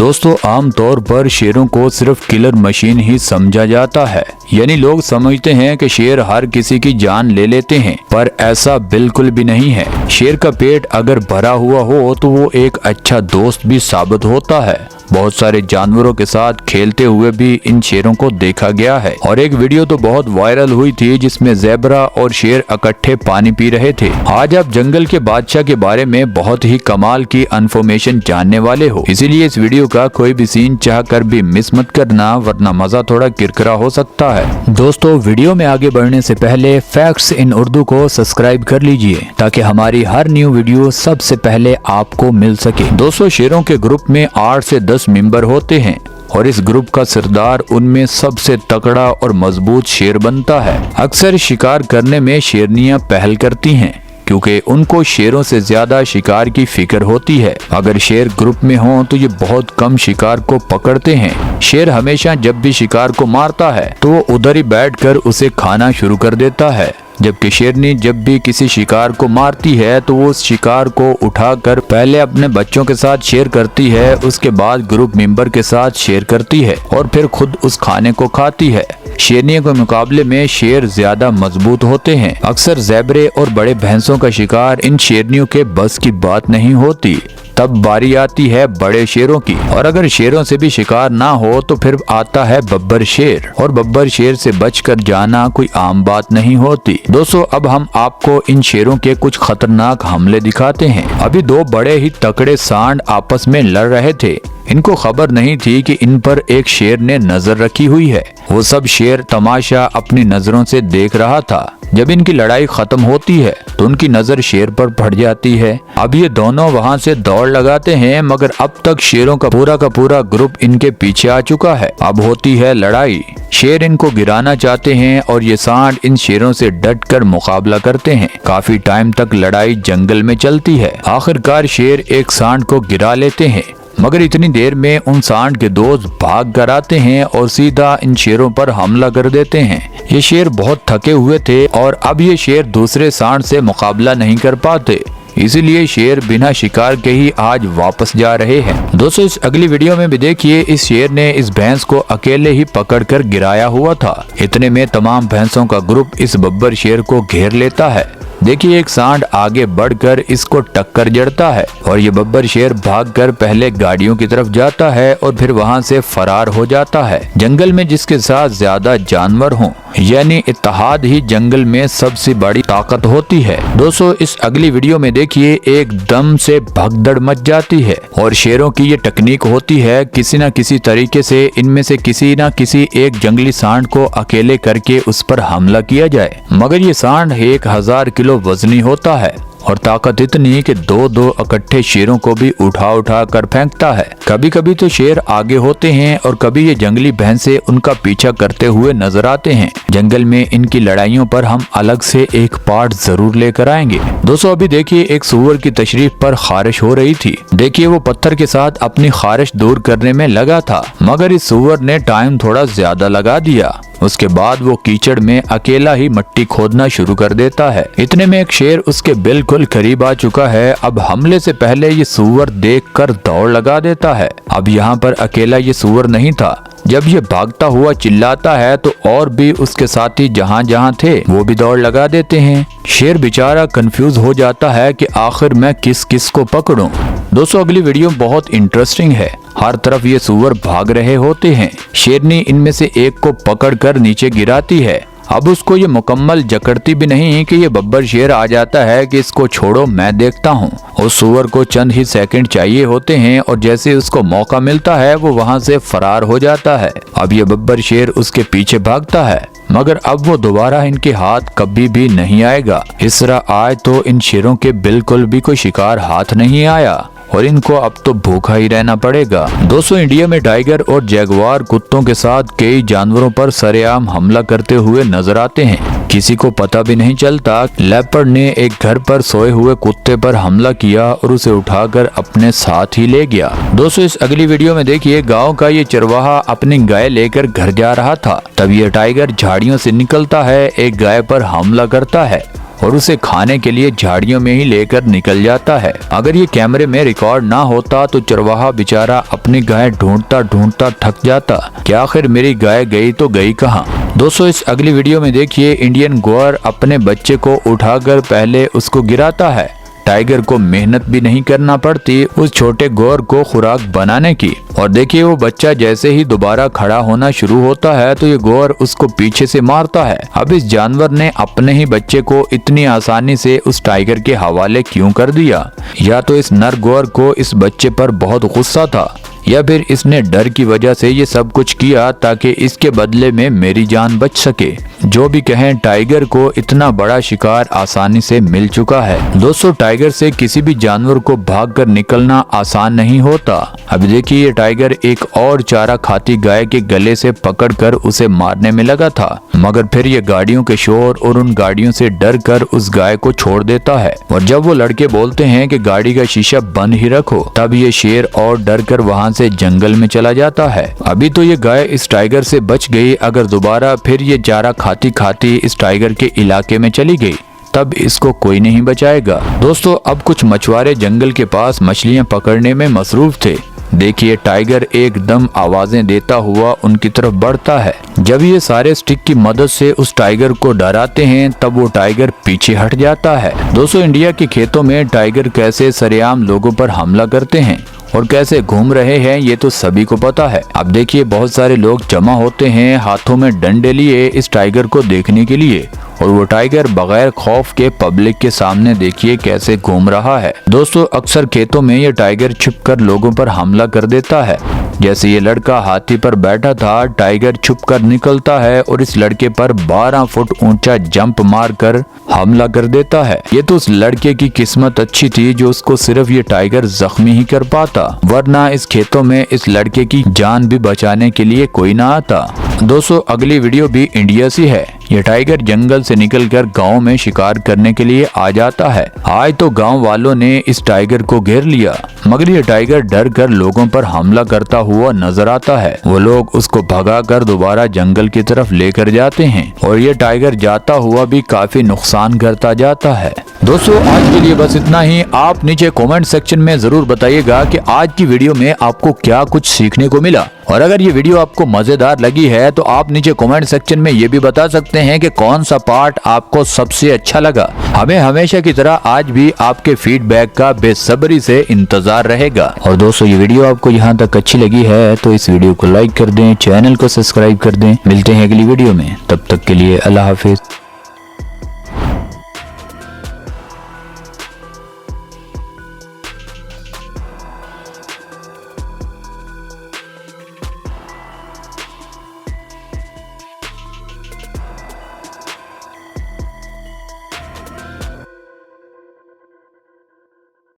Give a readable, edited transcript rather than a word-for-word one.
दोस्तों आम तौर पर शेरों को सिर्फ किलर मशीन ही समझा जाता है, यानी लोग समझते हैं कि शेर हर किसी की जान ले लेते हैं, पर ऐसा बिल्कुल भी नहीं है। शेर का पेट अगर भरा हुआ हो तो वो एक अच्छा दोस्त भी साबित होता है। बहुत सारे जानवरों के साथ खेलते हुए भी इन शेरों को देखा गया है और एक वीडियो तो बहुत वायरल हुई थी जिसमें ज़ेबरा और शेर इकट्ठे पानी पी रहे थे। आज आप जंगल के बादशाह के बारे में बहुत ही कमाल की इन्फॉर्मेशन जानने वाले हो, इसीलिए इस वीडियो का कोई भी सीन चाह कर भी मिस मत करना, वरना मजा थोड़ा किरकिरा हो सकता है। दोस्तों वीडियो में आगे बढ़ने से पहले फैक्ट्स इन उर्दू को सब्सक्राइब कर लीजिए ताकि हमारी हर न्यू वीडियो सबसे पहले आपको मिल सके। दोस्तों शेरों के ग्रुप में 8 से 10 मेंबर होते हैं और इस ग्रुप का सरदार उनमें सबसे तगड़ा और मजबूत शेर बनता है। अक्सर शिकार करने में शेरनियां पहल करती हैं क्योंकि उनको शेरों से ज्यादा शिकार की फिक्र होती है। अगर शेर ग्रुप में हो तो ये बहुत कम शिकार को पकड़ते हैं। शेर हमेशा जब भी शिकार को मारता है तो वो उधर ही बैठकर उसे खाना शुरू कर देता है, जबकि शेरनी जब भी किसी शिकार को मारती है तो वो उस शिकार को उठाकर पहले अपने बच्चों के साथ शेयर करती है, उसके बाद ग्रुप मेंबर के साथ शेयर करती है और फिर खुद उस खाने को खाती है। शेरनियों के मुकाबले में शेर ज्यादा मजबूत होते हैं। अक्सर ज़ेबरे और बड़े भैंसों का शिकार इन शेरनियों के बस की बात नहीं होती। तब बारी आती है बड़े शेरों की, और अगर शेरों से भी शिकार ना हो तो फिर आता है बब्बर शेर, और बब्बर शेर से बचकर जाना कोई आम बात नहीं होती। दोस्तों अब हम आपको इन शेरों के कुछ खतरनाक हमले दिखाते हैं। अभी 2 बड़े ही तकड़े सांड आपस में लड़ रहे थे। इनको खबर नहीं थी कि इन पर एक शेर ने नजर रखी हुई है। वो सब शेर तमाशा अपनी नजरों से देख रहा था। जब इनकी लड़ाई खत्म होती है तो उनकी नजर शेर पर पड़ जाती है। अब ये दोनों वहां से दौड़ लगाते हैं, मगर अब तक शेरों का पूरा ग्रुप इनके पीछे आ चुका है। अब होती है लड़ाई। शेर इनको गिराना चाहते हैं और ये सांड इन शेरों से डटकर मुकाबला करते हैं। काफी टाइम तक लड़ाई जंगल में चलती है। आखिरकार शेर एक सांड को गिरा लेते हैं, मगर इतनी देर में उन सांड के दोस्त भाग कर आते हैं और सीधा इन शेरों पर हमला कर देते हैं। ये शेर बहुत थके हुए थे और अब ये शेर दूसरे सांड से मुकाबला नहीं कर पाते, इसीलिए शेर बिना शिकार के ही आज वापस जा रहे हैं। दोस्तों इस अगली वीडियो में भी देखिए, इस शेर ने इस भैंस को अकेले ही पकड़कर गिराया हुआ था। इतने में तमाम भैंसों का ग्रुप इस बब्बर शेर को घेर लेता है। देखिए एक सांड आगे बढ़कर इसको टक्कर जड़ता है और ये बब्बर शेर भागकर पहले गाड़ियों की तरफ जाता है और फिर वहां से फरार हो जाता है। जंगल में जिसके साथ ज्यादा जानवर हों, यानी इत्तेहाद ही जंगल में सबसे बड़ी ताकत होती है। दोस्तों इस अगली वीडियो में देखिए एकदम से भगदड़ मच जाती है और शेरों की ये टेक्निक होती है किसी न किसी तरीके से इनमें से किसी न किसी एक जंगली सांड को अकेले करके उस पर हमला किया जाए। मगर ये सांड 1000 किलो वजनी होता है और ताकत इतनी कि 2-2 इकट्ठे शेरों को भी उठा कर फेंकता है। कभी कभी तो शेर आगे होते हैं और कभी ये जंगली भैंसे उनका पीछा करते हुए नजर आते हैं। जंगल में इनकी लड़ाइयों पर हम अलग से एक पार्ट जरूर लेकर आएंगे। दोस्तों अभी देखिए एक सूअर की तशरीफ पर खारिश हो रही थी। देखिए वो पत्थर के साथ अपनी खारिश दूर करने में लगा था, मगर इस सूअर ने टाइम थोड़ा ज्यादा लगा दिया। उसके बाद वो कीचड़ में अकेला ही मिट्टी खोदना शुरू कर देता है। इतने में एक शेर उसके बिल्कुल करीब आ चुका है। अब हमले से पहले ये सूअर देखकर दौड़ लगा देता है। अब यहाँ पर अकेला ये सूअर नहीं था। जब ये भागता हुआ चिल्लाता है तो और भी उसके साथी जहाँ थे वो भी दौड़ लगा देते हैं। शेर बेचारा कंफ्यूज हो जाता है कि आखिर मैं किस को पकड़ूं। दोस्तों अगली वीडियो बहुत इंटरेस्टिंग है। हर तरफ ये सूअर भाग रहे होते हैं। शेरनी इनमें से एक को पकड़कर नीचे गिराती है। अब उसको ये मुकम्मल जकड़ती भी नहीं कि ये बब्बर शेर आ जाता है कि इसको छोड़ो मैं देखता हूँ। उस सूअर को चंद ही सेकंड चाहिए होते हैं और जैसे उसको मौका मिलता है वो वहाँ से फरार हो जाता है। अब ये बब्बर शेर उसके पीछे भागता है, मगर अब वो दोबारा इनके हाथ कभी भी नहीं आएगा। इस तरह आज तो इन शेरों के बिल्कुल भी कोई शिकार हाथ नहीं आया और इनको अब तो भूखा ही रहना पड़ेगा। दोस्तों इंडिया में टाइगर और जैगुआर कुत्तों के साथ कई जानवरों पर सरेआम हमला करते हुए नजर आते हैं। किसी को पता भी नहीं चलता। लेपर्ड ने एक घर पर सोए हुए कुत्ते पर हमला किया और उसे उठाकर अपने साथ ही ले गया। दोस्तों इस अगली वीडियो में देखिए, गांव का ये चरवाहा अपनी गाय लेकर घर जा रहा था। तब ये टाइगर झाड़ियों से निकलता है, एक गाय पर हमला करता है और उसे खाने के लिए झाड़ियों में ही लेकर निकल जाता है। अगर ये कैमरे में रिकॉर्ड ना होता तो चरवाहा बेचारा अपनी गाय ढूंढता ढूंढता थक जाता कि आखिर मेरी गाय गई तो गई कहाँ। दोस्तों इस अगली वीडियो में देखिए इंडियन गोर अपने बच्चे को उठाकर पहले उसको गिराता है। टाइगर को मेहनत भी नहीं करना पड़ती उस छोटे गोर को खुराक बनाने की। और देखिए वो बच्चा जैसे ही दोबारा खड़ा होना शुरू होता है तो ये गोर उसको पीछे से मारता है। अब इस जानवर ने अपने ही बच्चे को इतनी आसानी से उस टाइगर के हवाले क्यों कर दिया? या तो इस नर गोर को इस बच्चे पर बहुत गुस्सा था या फिर इसने डर की वजह से ये सब कुछ किया ताकि इसके बदले में मेरी जान बच सके। जो भी कहें टाइगर को इतना बड़ा शिकार आसानी से मिल चुका है। दोस्तों टाइगर से किसी भी जानवर को भागकर निकलना आसान नहीं होता। अब देखिए ये टाइगर एक और चारा खाती गाय के गले से पकड़कर उसे मारने में लगा था, मगर फिर ये गाड़ियों के शोर और उन गाड़ियों से डर कर उस गाय को छोड़ देता है। और जब वो लड़के बोलते हैं कि गाड़ी का शीशा बंद ही रखो, तब ये शेर और डर कर वहाँ से जंगल में चला जाता है। अभी तो ये गाय इस टाइगर से बच गई, अगर दोबारा फिर ये चारा खाती खाती इस टाइगर के इलाके में चली गई तब इसको कोई नहीं बचाएगा। दोस्तों अब कुछ मछुआरे जंगल के पास मछलियां पकड़ने में मसरूफ थे। देखिए टाइगर एकदम आवाजें देता हुआ उनकी तरफ बढ़ता है। जब ये सारे स्टिक की मदद से उस टाइगर को डराते हैं तब वो टाइगर पीछे हट जाता है। दोस्तों इंडिया के खेतों में टाइगर कैसे सरेआम लोगों पर हमला करते हैं और कैसे घूम रहे हैं ये तो सभी को पता है। अब देखिए बहुत सारे लोग जमा होते हैं हाथों में डंडे लिए इस टाइगर को देखने के लिए, और वो टाइगर बगैर खौफ के पब्लिक के सामने देखिए कैसे घूम रहा है। दोस्तों अक्सर खेतों में ये टाइगर छुपकर लोगों पर हमला कर देता है। जैसे ये लड़का हाथी पर बैठा था, टाइगर छुपकर निकलता है और इस लड़के पर 12 फुट ऊंचा जंप मारकर हमला कर देता है। ये तो उस लड़के की किस्मत अच्छी थी जो उसको सिर्फ ये टाइगर जख्मी ही कर पाता, वरना इस खेतों में इस लड़के की जान भी बचाने के लिए कोई ना आता। दोस्तों अगली वीडियो भी इंडिया से है। ये टाइगर जंगल से निकलकर गांव में शिकार करने के लिए आ जाता है। आज तो गांव वालों ने इस टाइगर को घेर लिया, मगर ये टाइगर डर कर लोगों पर हमला करता हुआ नजर आता है। वो लोग उसको भगाकर दोबारा जंगल की तरफ लेकर जाते हैं और ये टाइगर जाता हुआ भी काफी नुकसान करता जाता है। दोस्तों आज के लिए बस इतना ही। आप नीचे कमेंट सेक्शन में जरूर बताइएगा कि आज की वीडियो में आपको क्या कुछ सीखने को मिला, और अगर ये वीडियो आपको मजेदार लगी है तो आप नीचे कमेंट सेक्शन में ये भी बता सकते हैं कि कौन सा पार्ट आपको सबसे अच्छा लगा। हमें हमेशा की तरह आज भी आपके फीडबैक का बेसब्री से इंतजार रहेगा। और दोस्तों ये वीडियो आपको यहाँ तक अच्छी लगी है तो इस वीडियो को लाइक कर दें, चैनल को सब्सक्राइब कर दें। मिलते हैं अगली वीडियो में, तब तक के लिए अल्लाह हाफिज।